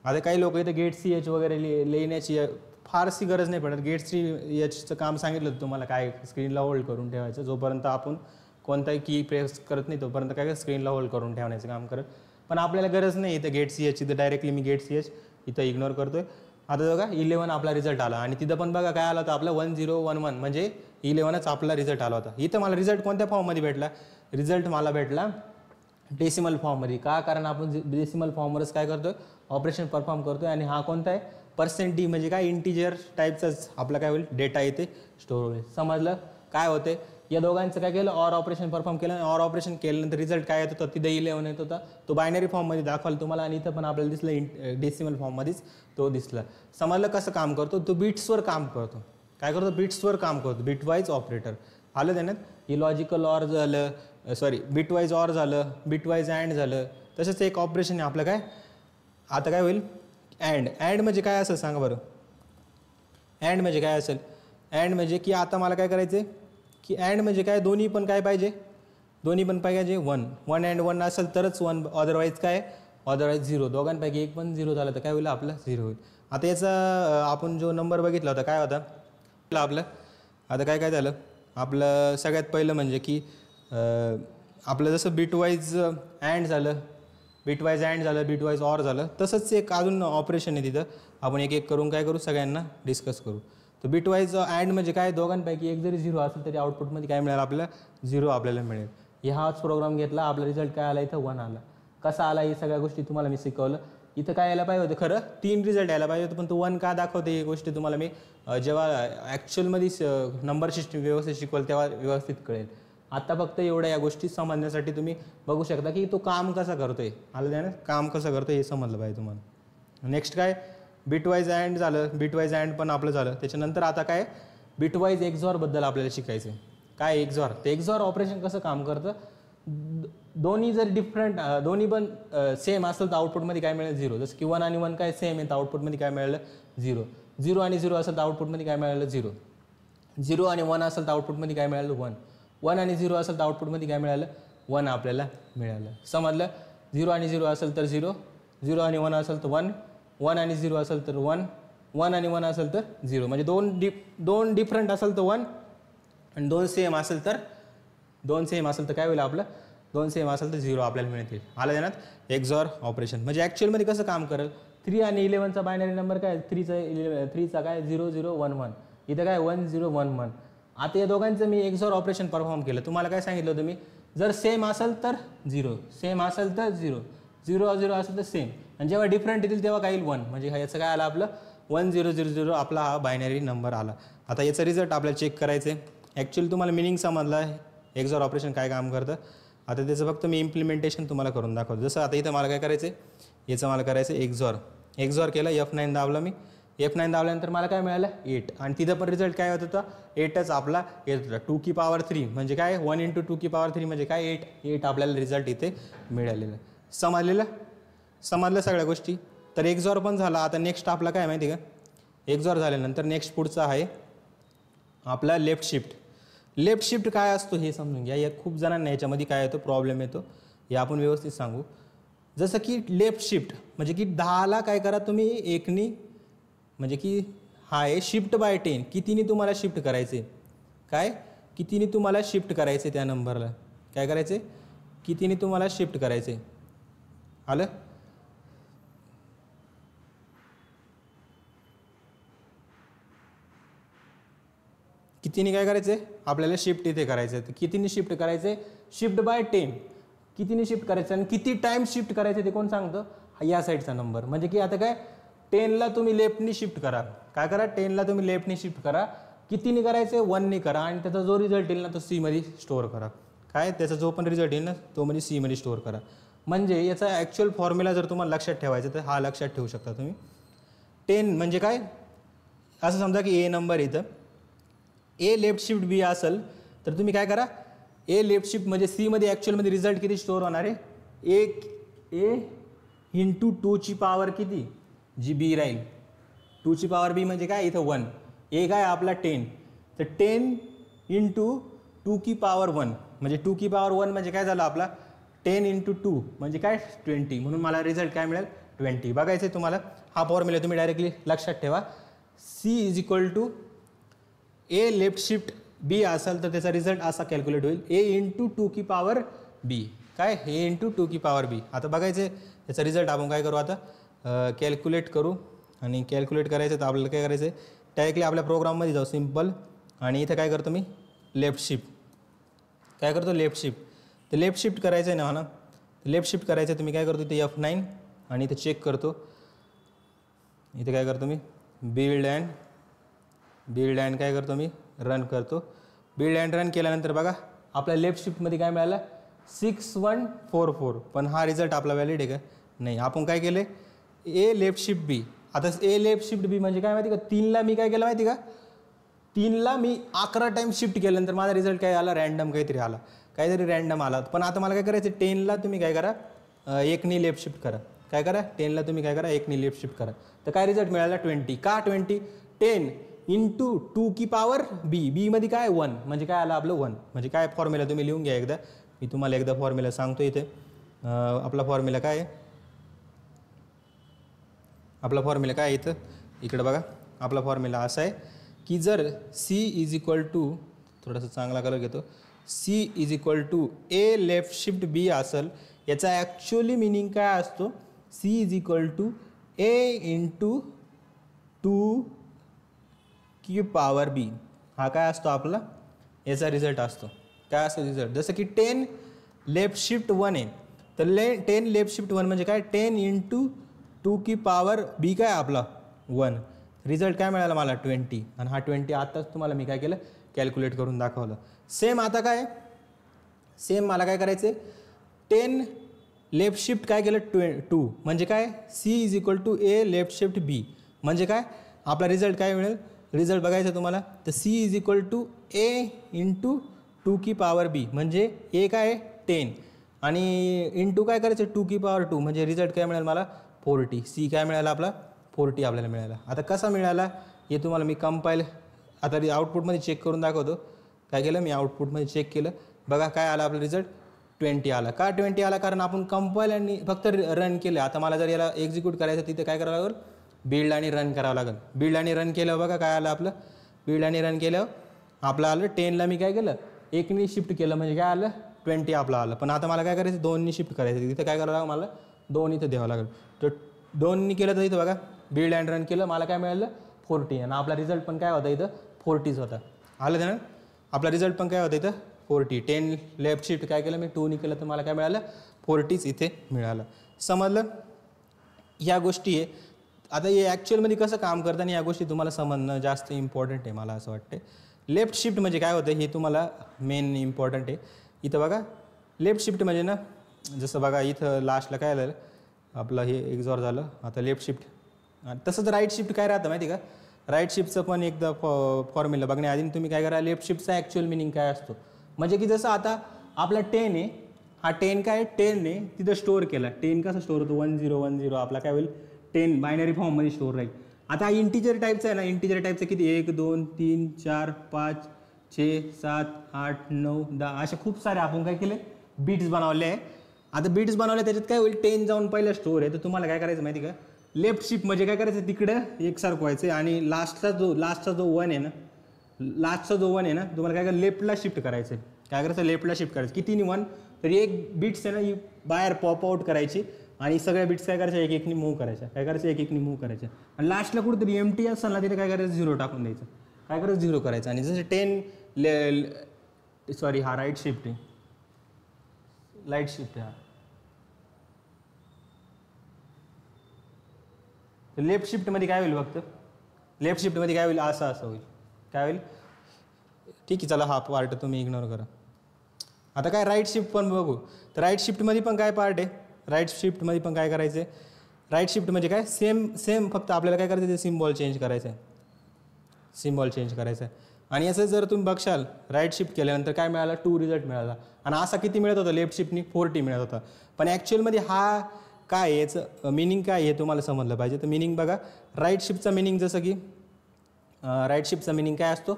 आता काही लोक इथं गेट ch वगैरे लिहिण्याची फारशी गरज नाही पडत. गेट ch काम सांगितलं होतं तुम्हाला, काय स्क्रीनला होल्ड करून ठेवायचं, जोपर्यंत आपण कोणताही की प्रेस करत नाही तोपर्यंत काय स्क्रीनला होल्ड करून ठेवण्याचं काम करत. पण आपल्याला गरज नाही इथं गेट ch इथं डायरेक्टली मी गेट ch इथं इग्नोर करतोय. आता बघा 11 आपला रिझल्ट आला आणि तिथं पण बघा काय आला होता आपला 1011 म्हणजे 11च आपला रिझल्ट आला होता. इथं मला रिझल्ट कोणत्या फॉर्ममध्ये भेटला, रिझल्ट मला भेटला डेसिमल फॉर्ममध्ये. का, कारण आपण डेसिमल फॉर्मवरच काय करतोय ऑपरेशन परफॉर्म करतोय. आणि हा कोणता आहे %d म्हणजे काय इंटिजर टाईपचाच आपला काय होईल डेटा इथे स्टोअर होईल. समजलं काय होते. या दोघांचं काय केलं ऑर ऑपरेशन परफॉर्म केलं. ऑर ऑपरेशन केल्यानंतर रिझल्ट काय येत होता तिथे 11 येत होता. तो बायनरी फॉर्ममध्ये दाखवला तुम्हाला आणि इथं पण आपल्याला दिसलं डेसिमल फॉर्ममध्येच तो दिसला. समजलं कसं काम करतो. तो बिट्सवर काम करतो. काय करतो बिट्सवर काम करतो. बिटवाईज ऑपरेटर आलं त्याच्यात. हे लॉजिकल ऑर झालं बिटवाईज ऑर झालं बिटवाईज अँड झालं. तसंच एक ऑपरेशन आहे आपलं काय आता काय होईल अँड म्हणजे काय असेल सांगा बरं. अँड म्हणजे काय असेल. अँड म्हणजे की आता मला काय करायचं आहे की अँड म्हणजे काय दोन्ही पण काय पाहिजे दोन्ही पण पाहिजे 1 अँड 1 असेल तरच 1 अदरवाईज काय अदरवाईज 0 दोघांपैकी एक पण 0 झालं तर काय होईल आपलं 0 होईल. आता याचा आपण जो नंबर बघितला होता काय होता आपलं आता काय झालं आपलं सगळ्यात पहिलं म्हणजे की आपलं जसं बिटवाईज अँड झालं बिटवाईज ऑर झालं तसंच एक अजून ऑपरेशन आहे तिथं. आपण एक एक करून काय करू सगळ्यांना डिस्कस करू. तर बिटवाईज अँड म्हणजे काय दोघांपैकी एक जरी 0 असेल तरी आउटपुटमध्ये काय मिळेल आपल्याला 0 आपल्याला मिळेल. हाच प्रोग्राम घेतला आपला रिझल्ट काय आला इथं 1 आला. कसा आला ही सगळ्या गोष्टी तुम्हाला मी शिकवलं. इथं काय यायला पाहिजे होतं खरं 3 रिझल्ट यायला पाहिजे होतं पण तो 1 का दाखवते ही गोष्टी तुम्हाला मी जेव्हा ॲक्च्युअलमध्ये नंबर सिस्टीम व्यवस्थित शिकवलं तेव्हा व्यवस्थित कळेल. आता फक्त एवढ्या या गोष्टी समजण्यासाठी तुम्ही बघू शकता की तो काम कसा करतोय आलं त्यानं काम कसं करतोय हे समजलं पाहिजे तुम्हाला. नेक्स्ट काय बिटवाईज अँड झालं. बिटवाईज अँड पण आपलं झालं. त्याच्यानंतर आता काय बिटवाईज एक्झॉरबद्दल आपल्याला शिकायचं आहे. काय एक्झॉर ते एक्झॉर ऑपरेशन कसं काम करतं. दोन्ही जर डिफरंट दोन्ही पण सेम असेल तर आउटपुटमध्ये काय मिळेल 0. जसं की 1 आणि 1 काय सेम आहे तर आउटपुटमध्ये काय मिळालं 0. 0 आणि 0 असेल तर आउटपुटमध्ये काय मिळालं 0. 0 आणि 1 असेल तर आउटपुटमध्ये काय मिळालं 1. 1 आणि 0 असेल तर आउटपुटमध्ये काय मिळालं 1 आपल्याला मिळालं. समजलं. 0 आणि 0 असेल तर 0. 0 आणि 1 असेल तर 1. 1 आणि 0 असेल तर 1. 1 आणि 1 असेल तर 0. म्हणजे दोन डिफरंट असेल तर 1 आणि 2 सेम असेल तर काय होईल आपलं 2 सेम असेल तर 0 आपल्याला मिळतील. आलं देण्यात एक्झॉर ऑपरेशन म्हणजे ॲक्च्युअलमध्ये कसं काम करेल. 3 आणि 11चा बायनरी नंबर काय 3चा काय 0 0 1 1 इथं काय 1 0 1 1. आता या दोघांचं मी एक्झॉर ऑपरेशन परफॉर्म केलं. तुम्हाला काय सांगितलं होतं मी जर सेम असेल तर 0 सेम असेल तर 0 0 0 असेल तर सेम आणि जेव्हा डिफरंट येतील तेव्हा काय येईल 1 म्हणजे याचं काय आलं आपलं 1 0 0 0 आपला हा बायनरी नंबर आला. आता याचा रिझल्ट आपल्याला चेक करायचं आहे. ॲक्च्युअली तुम्हाला मिनिंग समजलं आहे एक्झॉर ऑपरेशन काय काम करतं. आता त्याचं फक्त मी इम्प्लिमेंटेशन तुम्हाला करून दाखवतो. जसं आता इथं मला काय करायचं आहे याचं मला करायचं आहे एक्झॉर केलं F9 दाबलं मी. F9 दाबल्यानंतर मला काय मिळालं 8 आणि तिथं पण रिझल्ट काय होत होता 8च आपला येत होता. 2 की पॉवर 3 म्हणजे काय 1 × 2 की पॉवर 3 म्हणजे काय 8 आपल्याला रिझल्ट इथे मिळालेलं. समजलं सगळ्या गोष्टी. तर एक्झॉर पण झाला. आता नेक्स्ट आपला काय माहिती का एक्झॉर झाल्यानंतर नेक्स्ट पुढचा आहे आपला लेफ्ट शिफ्ट काय असतो हे समजून घ्या. या खूप जणांना याच्यामध्ये काय येतो प्रॉब्लेम येतो हे आपण व्यवस्थित सांगू. जसं की लेफ्ट शिफ्ट म्हणजे की 10ला काय करा तुम्ही एकनी म्हणजे की हा आहे शिफ्ट बाय 10 कितीने तुम्हाला शिफ्ट करायचे काय कितीने तुम्हाला शिफ्ट करायचे त्या नंबरला काय करायचे कितीने तुम्हाला शिफ्ट करायचे. आलं. कितीने काय करायचे आपल्याला शिफ्ट इथे करायचं तर कितीने शिफ्ट करायचे शिफ्ट बाय 10 कितीने शिफ्ट करायचं आणि किती टाइम शिफ्ट करायचे ते कोण सांगतं या साईडचा नंबर म्हणजे की आता काय 10ला तुम्ही लेफ्टनी शिफ्ट करा काय करा 10ला तुम्ही लेफ्टनी शिफ्ट करा कितीने करायचे 1ने करा आणि त्याचा जो रिझल्ट येईल ना तो C मध्ये स्टोअर करा. काय त्याचा जो पण रिझल्ट येईल ना तो म्हणजे C मध्ये स्टोअर करा. म्हणजे याचा ॲक्च्युअल फॉर्म्युला जर तुम्हाला लक्षात ठेवायचा तर हा लक्षात ठेवू शकता तुम्ही. 10 म्हणजे काय असं समजा की A नंबर इथं A लेफ्ट शिफ्ट B असेल तर तुम्ही काय करा A लेफ्ट शिफ्ट म्हणजे C मध्ये ॲक्च्युअलमध्ये रिझल्ट किती स्टोअर होणार आहे A × 2 ची पॉवर किती जी B राहील 2 ची पॉवर B म्हणजे काय इथं 1 A काय आपला 10 तर 10 × 2 की पॉवर 1 म्हणजे 2 की पॉवर 1 म्हणजे काय झालं आपला 10 × 2 म्हणजे काय 20 म्हणून मला रिझल्ट काय मिळेल 20. बघायचं आहे तुम्हाला हा फॉर्म्युला तुम्ही डायरेक्टली लक्षात ठेवा. C = A left shift B असेल तर त्याचा रिझल्ट असा कॅल्क्युलेट होईल A × 2 की पॉवर B काय A × 2 की पॉवर B. आता बघायचं आहे याचा रिझल्ट आपण काय करू आता कॅल्क्युलेट करू आणि कॅल्क्युलेट करायचं तर आपल्याला काय करायचं आहे डायरेक्टली आपल्या प्रोग्राममध्ये जाऊ सिम्पल आणि इथं काय करतो मी लेफ्ट शिफ्ट काय करतो लेफ्ट शिफ्ट तर लेफ्ट शिफ्ट करायचं आहे ना लेफ्ट शिफ्ट करायचं तुम्ही काय करतो ते F9 आणि इथं चेक करतो इथे काय करतो मी बिल्ड अँड काय करतो मी रन करतो. बिल्ड अँड रन केल्यानंतर बघा आपल्या लेफ्ट शिफ्टमध्ये काय मिळालं 6144. पण हा रिझल्ट आपला व्हॅलिड आहे का नाही. आपण काय केलं ए लेफ्ट शिफ्ट बी. आता ए लेफ्ट शिफ्ट बी म्हणजे काय माहिती का 3ला मी काय केलं माहिती का 3ला मी 11 टाइम शिफ्ट केल्यानंतर माझा रिझल्ट काय आला रँडम काहीतरी रँडम आला. पण आता मला काय करायचं 10ला तुम्ही काय करा 1नी लेफ्ट शिफ्ट करा. काय करा 10ला तुम्ही काय करा 1नी लेफ्ट शिफ्ट करा. तर काय रिझल्ट मिळाला 20. का 20 10 इंटू 2 की पॉवर बी मध्ये काय 1 म्हणजे काय आलं आपलं 1. म्हणजे काय फॉर्म्युला तुम्ही लिहून घ्या एकदा. मी तुम्हाला एकदा फॉर्म्युला सांगतो इथे. आपला फॉर्म्युला काय आहे इथं इकडं बघा. आपला फॉर्म्युला असा आहे की जर सी इज इक्वल टू थोडासा चांगला कलर घेतो C is equal to A left shift B असेल याचा ॲक्च्युअली मिनिंग काय असतो C is equal to A into 2 की पॉवर बी. हा काय असतो आपला याचा रिझल्ट असतो. काय असतो रिझल्ट जसं की 10 लेफ्ट शिफ्ट 1 आहे तर 10 लेफ्ट शिफ्ट 1 म्हणजे काय 10 इंटू 2 की पॉवर बी काय आपला 1. रिझल्ट काय मिळाला मला 20. आणि हा 20 आत्ताच तुम्हाला मी काय केलं कॅल्क्युलेट करून दाखवलं. सेम आता काय सेम मला काय करायचं 10 लेफ्ट शिफ्ट काय केलं 2 म्हणजे काय C is equal to A left shift B म्हणजे काय आपला रिझल्ट काय मिळेल. रिझल्ट बघायचं तुम्हाला तर C is equal to A into 2 की पॉवर बी म्हणजे ए काय 10 आणि इंटू काय करायचं 2 की पॉवर 2 म्हणजे रिझल्ट काय मिळेल मला 40. सी काय मिळाला आपला 40 आपल्याला मिळाला. आता कसा मिळाला हे तुम्हाला मी कंपाईल आता आउटपुटमध्ये चेक करून दाखवतो. काय केलं मी आउटपुटमध्ये चेक केलं बघा काय आला आपला रिझल्ट 20 आला. का 20 आला कारण आपण कंपाईल आणि फक्त रन केलं. आता मला जर याला एक्झिक्यूट करायचं तिथे काय करावं लागेल बिल्ड आणि रन करावं लागेल. बिल्ड आणि रन केलं बघा काय आलं आपलं बिल्ड आणि रन केल्यावर आपलं आलं 10ला मी काय केलं 1नी शिफ्ट केलं म्हणजे काय आलं 20 आपलं आलं. पण आता मला काय करायचं 2नी शिफ्ट करायचं तिथे काय करावं लागेल मला 2 इथं द्यावं लागेल. तर 2नी केलं तर इथं बघा बिल्ड अँड रन केलं मला काय मिळालं 40 आणि आपला रिझल्ट पण काय होता इथं 40च होता. आलं ना आपला रिझल्ट पण काय होता इथं 40. 10 लेफ्ट शिफ्ट काय केलं मी 2नी केलं तर मला काय मिळालं 40च इथे मिळालं. समजलं ह्या गोष्टी आहे. आता हे ॲक्च्युअलमध्ये कसं काम करतं आणि या गोष्टी तुम्हाला समजणं जास्त इम्पॉर्टंट आहे मला असं वाटतं. लेफ्ट शिफ्ट म्हणजे काय होतं हे तुम्हाला मेन इम्पॉर्टंट आहे. इथं बघा लेफ्ट शिफ्ट म्हणजे ना जसं बघा इथं लास्टला काय झालं आपलं हे एक्झॉर झालं. आता लेफ्ट शिफ्ट तसंच राईट शिफ्ट काय राहतं माहिती का राईट शिफ्टचं पण एकदा फॉर्म्युला बघण्याआधी तुम्ही काय करा लेफ्ट शिफ्टचा ॲक्च्युअल मिनिंग काय असतो म्हणजे की जसं आता आपला 10 आहे हा 10 काय 10ने तिथं स्टोअर केला. 10 कसा स्टोअर होतो 1010 आपला काय होईल 10 बायनरी फॉर्ममध्ये स्टोअर राहील. आता इंटिजर टाईपचा आहे ना इंटिजर टाईपचं किती 1 2 3 4 5 6 7 8 9 10 असे खूप सारे आपण काय केले बीट्स बनवले आहे. आता बीट्स बनवले त्याच्यात काय होईल 10 जाऊन पहिला स्टोअर आहे. तर तुम्हाला काय करायचं माहिती का लेफ्ट शिफ्ट म्हणजे काय करायचं तिकडं एकसारखं व्हायचं आणि लास्टचा जो 1 आहे ना तुम्हाला काय करायचं लेफ्टला शिफ्ट करायचं आहे. काय करायचं लेफ्टला शिफ्ट करायचं कितीनी 1 तर एक बीट्स आहे ना ही बाहेर पॉप आउट करायची आणि सगळ्या बिट्स काय करायच्या एक एकनी मूव्ह करायच्या. काय करायचं एक एकनी मूव्ह करायच्या आणि लास्टला कुठेतरी एमटी असेल ना तिथे काय करायचं 0 टाकून द्यायचं. काय करायचं 0 करायचं आणि जसं 10 सॉरी हा राईट शिफ्ट आहे लाईट शिफ्ट आहे हा लेफ्ट शिफ्टमध्ये काय होईल फक्त लेफ्ट शिफ्टमध्ये काय होईल असं होईल काय होईल ठीक आहे. चला हा पार्ट तुम्ही इग्नोर करा. आता काय राईट शिफ्ट पण बघू तर राईट शिफ्टमध्ये पण काय पार्ट आहे राईट शिफ्टमध्ये पण काय करायचं आहे राईट शिफ्ट म्हणजे काय सेम फक्त आपल्याला काय करायचं ते सिम्बॉल चेंज करायचं आहे. आणि असं जर तुम्ही बघशाल राईट शिफ्ट केल्यानंतर काय मिळालं 2 रिझल्ट मिळाला आणि असा किती मिळत होता लेफ्ट शिफ्टनी 40 मिळत होता. पण ॲक्च्युअलमध्ये हा काय याचं मिनिंग काय हे तुम्हाला समजलं पाहिजे. तर मिनिंग बघा राईट शिफ्टचा मिनिंग जसं की राईट शिफ्टचा मिनिंग काय असतो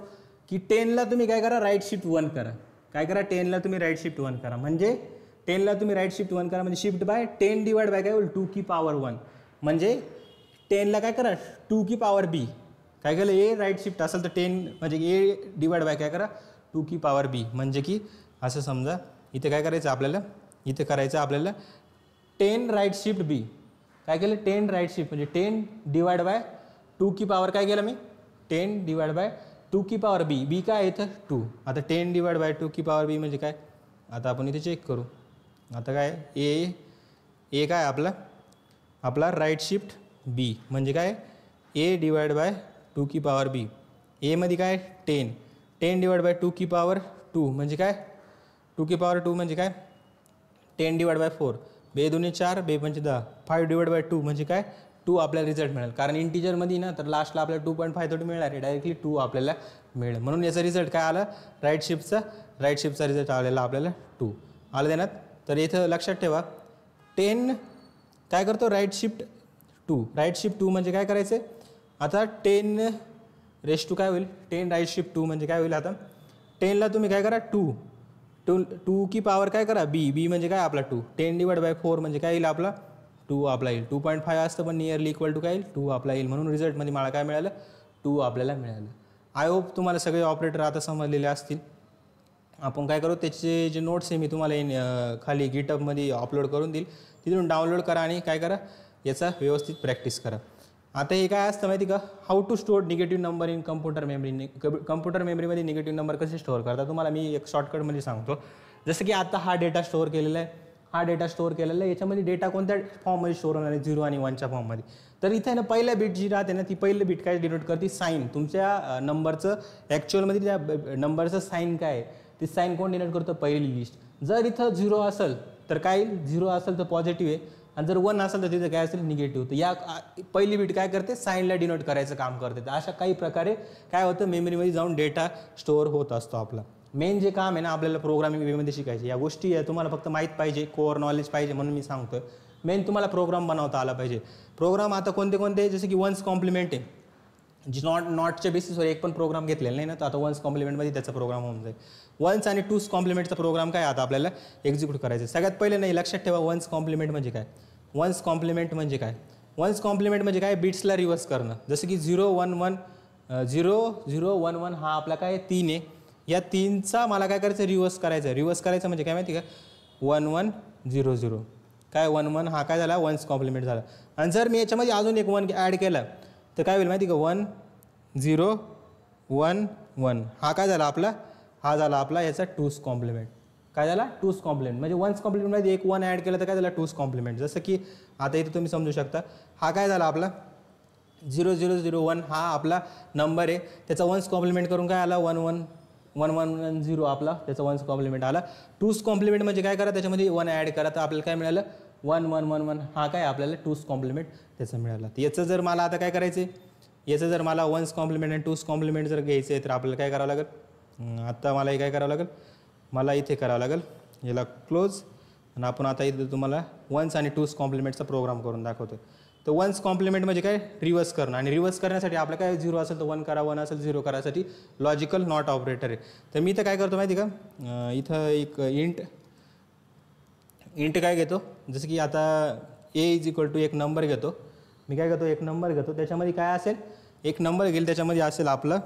की 10ला तुम्ही काय करा राईट शिफ्ट 1 करा. काय करा 10ला तुम्ही राईट शिफ्ट 1 करा म्हणजे 10ला तुम्ही राईट शिफ्ट 1 करा म्हणजे शिफ्ट बाय 10 डिवाइड बाय काय होईल 2 की पॉवर 1 म्हणजे 10ला काय करा 2 की पॉवर बी काय केलं ए राईट शिफ्ट असेल तर 10 म्हणजे ए डिवाइड बाय काय करा 2 की पॉवर बी म्हणजे की असं समजा इथे काय करायचं आपल्याला इथे करायचं आपल्याला 10 राईट शिफ्ट बी काय केलं 10 राईट शिफ्ट म्हणजे 10 डिवाइड बाय 2 की पॉवर काय केलं मी 10 डिवाइड बाय 2 की पॉवर बी काय इथं 2. आता 10 डिवाइड बाय 2 की पॉवर बी म्हणजे काय आता आपण इथे चेक करू. आता काय ए काय आपला राईट शिफ्ट बी म्हणजे काय ए डिवाइड बाय 2 की पॉवर बी. एमध्ये काय 10, 10 डिवाइड बाय 2 की पॉवर 2 म्हणजे काय 2 की पॉवर 2 म्हणजे काय 10 डिवाइड बाय 4. बे 2 4, बे 5 10. 5 डिवाइड बाय 2 म्हणजे काय 2 आपल्याला रिझल्ट मिळेल. कारण इंटिजरमध्ये ना तर लास्टला आपल्याला 2.5 थोडी मिळणार आहे, डायरेक्टली 2 आपल्याला मिळेल. म्हणून याचा रिझल्ट काय आला राईट शिफ्टचा रिझल्ट आलेला आपल्याला 2 आलं देण्यात. तर इथं लक्षात ठेवा 10 काय करतो राईट शिफ्ट 2. राईट शिफ्ट 2 म्हणजे काय करायचं आहे आता 10 रेस टू काय होईल 10 राईट शिफ्ट 2 म्हणजे काय होईल आता 10ला तुम्ही काय करा 2 की पॉवर काय करा बी म्हणजे काय आपला 2. 10 डिवाइड बाय 4 म्हणजे काय येईल आपला 2 आपला येईल. 2.5 असतं पण नियरली इक्वल टू काय येईल 2 आपला येईल. म्हणून रिझल्टमध्ये मला काय मिळालं 2 आपल्याला मिळालं. आय होप तुम्हाला सगळे ऑपरेटर आता समजलेले असतील. आपण काय करू त्याचे जे नोट्स आहे मी तुम्हाला खाली गिटहबमध्ये अपलोड करून देईल, तिथून डाउनलोड करा आणि काय करा याचा व्यवस्थित प्रॅक्टिस करा. आता हे काय असतं माहिती का how to store negative number in computer memory. Computer मेमरीमध्ये निगेटिव्ह नंबर कसे स्टोअर करता तुम्हाला मी एक शॉर्टकटमध्ये सांगतो. जसं की आता हा डेटा स्टोअर केलेला आहे, हा डेटा स्टोअर केलेला आहे. याच्यामध्ये डेटा कोणत्या फॉर्ममध्ये स्टोअर होणार आहे 0 आणि 1च्या फॉर्ममध्ये. तर इथे ना पहिल्या बीट जी राहते ना ती पहिलं बीट काय डिनोट करते साईन. तुमच्या नंबरचं ॲक्च्युअलमध्ये त्या नंबरचं साईन काय आहे ते साईन कोण डिनोट करतं पहिली लिस्ट. जर इथं 0 असेल तर काय 0 असेल तर पॉझिटिव्ह आहे आणि जर 1 असेल तर तिथं काय असेल निगेटिव्ह. तर या पहिली बीट काय करते साईनला डिनोट करायचं काम करते. तर अशा काही प्रकारे काय होतं मेमरीमध्ये जाऊन डेटा स्टोअर होत असतो आपला. मेन जे काम आहे ना आपल्याला प्रोग्रामिंग वेमध्ये शिकायचे या गोष्टी तुम्हाला फक्त माहीत पाहिजे, कोअर नॉलेज पाहिजे. म्हणून मी सांगतोय मेन तुम्हाला प्रोग्राम बनवता आला पाहिजे. प्रोग्राम आता कोणते जसे की वन्स कॉम्प्लिमेंट आहे जी नॉटच्या बेसिसवर एक पण प्रोग्राम घेतलेला नाही ना, तर आता वन्स कॉम्प्लिमेंटमध्ये त्याचा प्रोग्राम होऊन जाईल. वन्स आणि टूस कॉम्प्लिमेंटचा प्रोग्राम काय आता आपल्याला एक्झिक्यूट करायचं. सगळ्यात पहिले नाही लक्षात ठेवा वन्स कॉम्प्लिमेंट म्हणजे काय. वन्स कॉम्प्लिमेंट म्हणजे काय वन्स कॉम्प्लिमेंट म्हणजे काय बिट्सला रिव्हर्स करणं. जसं की 0 1 1 0 0 1 1 हा आपला काय 3 आहे. या 3चा मला काय करायचं रिव्हर्स करायचं म्हणजे काय माहिती का 1 1 0 0 काय 1 1 हा काय झाला वन्स कॉम्प्लिमेंट झाला. आणि जर मी याच्यामध्ये अजून एक 1 ॲड केला तर काय होईल माहिती का 1 0 1 1 हा काय झाला आपला हा झाला आपला याचा टूस कॉम्प्लिमेंट. काय झाला टूस कॉम्प्लिमेंट म्हणजे वन्स कॉम्प्लिमेंटमध्ये एक 1 ॲड केलं तर काय झाला टूस कॉम्प्लिमेंट. जसं की आता इथे तुम्ही समजू शकता हा काय झाला आपला 0 0 0 1 हा आपला नंबर आहे. त्याचा वन्स कॉम्प्लिमेंट करून काय आला 1 1 1 1 1 0 आपला त्याचा वन्स कॉम्प्लिमेंट आला. टूस कॉम्प्लिमेंट म्हणजे काय करा त्याच्यामध्ये 1 ॲड करा तर आपल्याला काय मिळालं 1 1 1 1 हा काय आपल्याला टूस कॉम्प्लिमेंट त्याचं मिळालं. तर याचं जर मला आता काय करायचं याचं जर मला वन्स कॉम्प्लिमेंट आणि टूस कॉम्प्लिमेंट जर घ्यायचं आहे तर आपल्याला काय करावं लागेल आत्ता मला हे काय करावं लागेल मला इथे करावं लागेल याला क्लोज आणि आपण आता इथे तुम्हाला वन्स आणि टूस कॉम्प्लिमेंटचा प्रोग्राम करून दाखवतो. तर वन्स कॉम्प्लिमेंट म्हणजे काय रिव्हर्स करणं आणि रिव्हर्स करण्यासाठी आपलं काय 0 असेल तर 1 करा 1 असेल 0 करायसाठी लॉजिकल नॉट ऑपरेटर आहे. तर मी तर काय करतो माहिती का इथं एक इंट काय घेतो जसं की आता ए इज इक्वल टू एक नंबर घेतो. मी काय करतो एक नंबर घेतो त्याच्यामध्ये काय असेल एक नंबर घेईल त्याच्यामध्ये असेल आपलं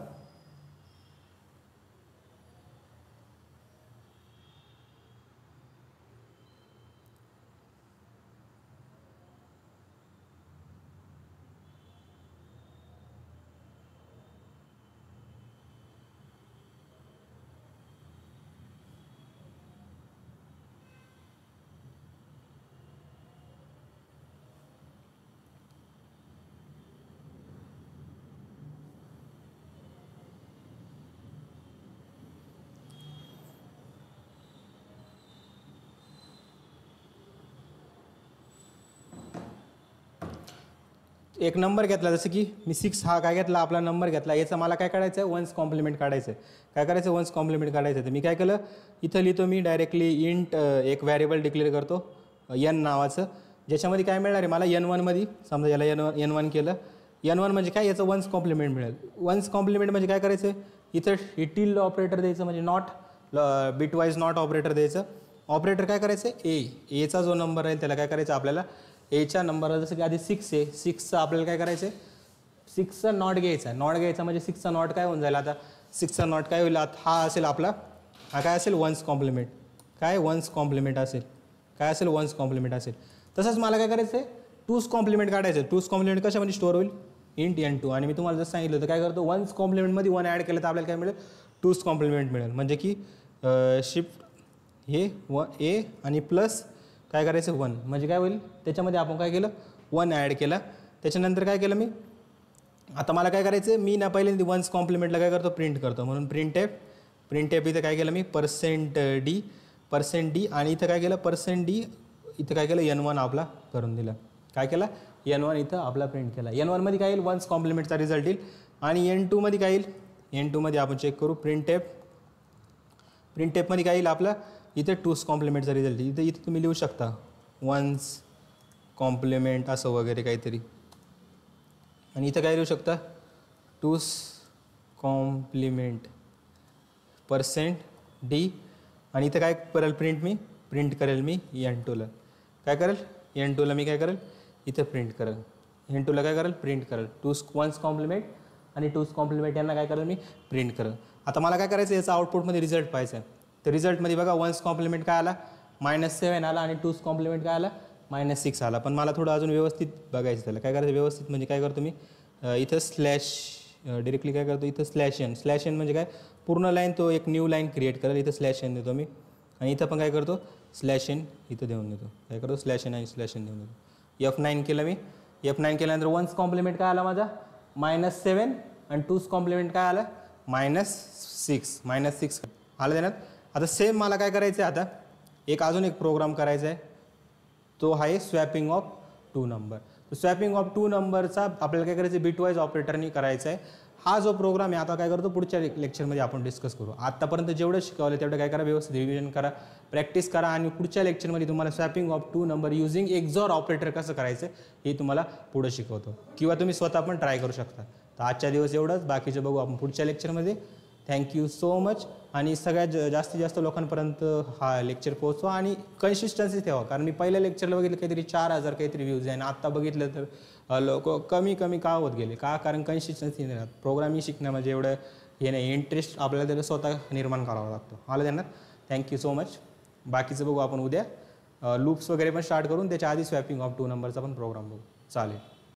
एक नंबर घेतला जसं की मी 6 हा काय घेतला आपला नंबर घेतला. याचा मला काय काढायचं आहे वन्स कॉम्प्लिमेंट काढायचं आहे. काय करायचं वन्स कॉम्प्लिमेंट काढायचं आहे. तर मी काय केलं इथं लिहितो मी डायरेक्टली इंट एक व्हॅरिएबल डिक्लेअर करतो n नावाचं ज्याच्यामध्ये काय मिळणार आहे मला n1 मध्ये समजा याला n1 केलं n1 म्हणजे काय याचं वन्स कॉम्प्लिमेंट मिळेल. वन्स कॉम्प्लिमेंट म्हणजे काय करायचं इथं टिल्ड ऑपरेटर द्यायचं म्हणजे नॉट बिटवाईज नॉट ऑपरेटर द्यायचं. ऑपरेटर काय करायचं एचा जो नंबर राहील त्याला काय करायचं आपल्याला एच्या नंबरला जसं की आधी 6 आहे 6चं आपल्याला काय करायचं 6चा नॉट घ्यायचा म्हणजे 6चा नॉट काय होऊन जाईल आता 6चा नॉट काय होईल हा असेल आपला हा काय असेल वन्स कॉम्प्लिमेंट काय वन्स कॉम्प्लिमेंट असेल काय असेल वन्स कॉम्प्लिमेंट असेल. तसंच मला काय करायचं आहे टूस कॉम्प्लिमेंट काढायचं. टूस कॉम्प्लिमेंट कशामध्ये स्टोअर होईल इंट n2 आणि मी तुम्हाला जसं सांगितलं तर काय करतो वन्स कॉम्प्लिमेंटमध्ये 1 ॲड केलं तर आपल्याला काय मिळेल टूस कॉम्प्लिमेंट मिळेल. म्हणजे की शिफ्ट हे ए आणि प्लस काय करायचं 1 म्हणजे काय होईल त्याच्यामध्ये आपण काय केलं 1 ॲड केला. त्याच्यानंतर काय केलं मी आता मला काय करायचं आहे, मी ना पहिल्यांदा वन्स कॉम्प्लिमेंटला काय करतो, प्रिंट करतो. म्हणून प्रिंट एफ इथं काय केलं मी % डी आणि इथं काय केलं %d, इथं काय केलं n1 आपला करून दिला. काय केलं n1 इथं आपला प्रिंट केला. n1 मध्ये काय येईल, वन्स कॉम्प्लिमेंटचा रिझल्ट येईल. आणि n2 मध्ये काय येईल, n2 मध्ये आपण चेक करू, प्रिंट एफमध्ये काय येईल आपला, इथे टूस कॉम्प्लिमेंटचा रिझल्ट. इथं तुम्ही लिहू शकता वन्स कॉम्प्लिमेंट असं वगैरे काहीतरी. आणि इथं काय लिहू शकता, टूस कॉम्प्लिमेंट %d. आणि इथं काय करेल, प्रिंट करेल मी n2ला. काय करेल, n2ला मी काय करेल, इथं प्रिंट करेल. n2ला काय करेल, प्रिंट करेल. वन्स कॉम्प्लिमेंट आणि टूस कॉम्प्लिमेंट यांना काय करेल मी, प्रिंट करेल. आता मला काय करायचं, याचा आउटपुटमध्ये रिझल्ट पाहायचा आहे. तर रिझल्टमध्ये बघा, वन्स कॉम्प्लिमेंट काय आला, -7 आला आणि टूस कॉम्प्लिमेंट काय आला, -6 आला. पण मला थोडं अजून व्यवस्थित बघायचं. त्याला काय करायचं व्यवस्थित, म्हणजे काय करतो मी, इथं स्लॅश डिरेक्टली काय करतो, इथं स्लॅश एन म्हणजे काय, पूर्ण लाईन तो एक न्यू लाईन क्रिएट करेल. इथं स्लॅश एन देतो मी. आणि इथं पण काय करतो, स्लॅश एन इथं देऊन देतो. काय करतो, स्लॅश एन आणि स्लॅश एन देऊन देतो. F9 केलं मी. F9 केल्यानंतर वन्स कॉम्प्लिमेंट काय आला माझा, -7 आणि टूस कॉम्प्लिमेंट काय आला, -6 आलं देण्यात. आता सेम मला काय करायचं आहे, आता अजून एक प्रोग्राम करायचा आहे. तो आहे स्वॅपिंग ऑफ 2 नंबर. तर स्वॅपिंग ऑफ 2 नंबरचा आपल्याला काय करायचं, बिटवाईज ऑपरेटरनी करायचा आहे. हा जो प्रोग्राम आहे आता काय करतो, पुढच्या लेक्चरमध्ये आपण डिस्कस करू. आत्तापर्यंत जेवढं शिकवलं तेवढं काय करा, व्यवस्थित रिव्हिजन करा, प्रॅक्टिस करा. आणि पुढच्या लेक्चरमध्ये तुम्हाला swapping of 2 number using XOR operator कसं करायचं हे तुम्हाला पुढं शिकवतो, किंवा तुम्ही स्वतः पण ट्राय करू शकता. तर आजच्या दिवस एवढंच, बाकीचे बघू आपण पुढच्या लेक्चरमध्ये. Thank you so much. आणि सगळ्यात जास्तीत जास्त लोकांपर्यंत हा लेक्चर पोहोचवा आणि कन्सिस्टन्सी ठेवा. कारण मी पहिल्या लेक्चरला बघितलं काहीतरी 4000 काहीतरी व्ह्यूज आहे, आणि आत्ता बघितलं तर लोक कमी का होत गेले, कारण कन्सिस्टन्सी नाही राहत. प्रोग्रामिंग शिकण्यामध्ये एवढं हे नाही, इंटरेस्ट आपल्याला त्याला स्वतः निर्माण करावा लागतो. आलं त्यांना. Thank you so much. बाकीचं बघू आपण उद्या. लूप्स वगैरे पण स्टार्ट करून त्याच्या आधी स्वॅपिंग ऑफ 2 नंबरचा पण प्रोग्राम बघू. चालेल.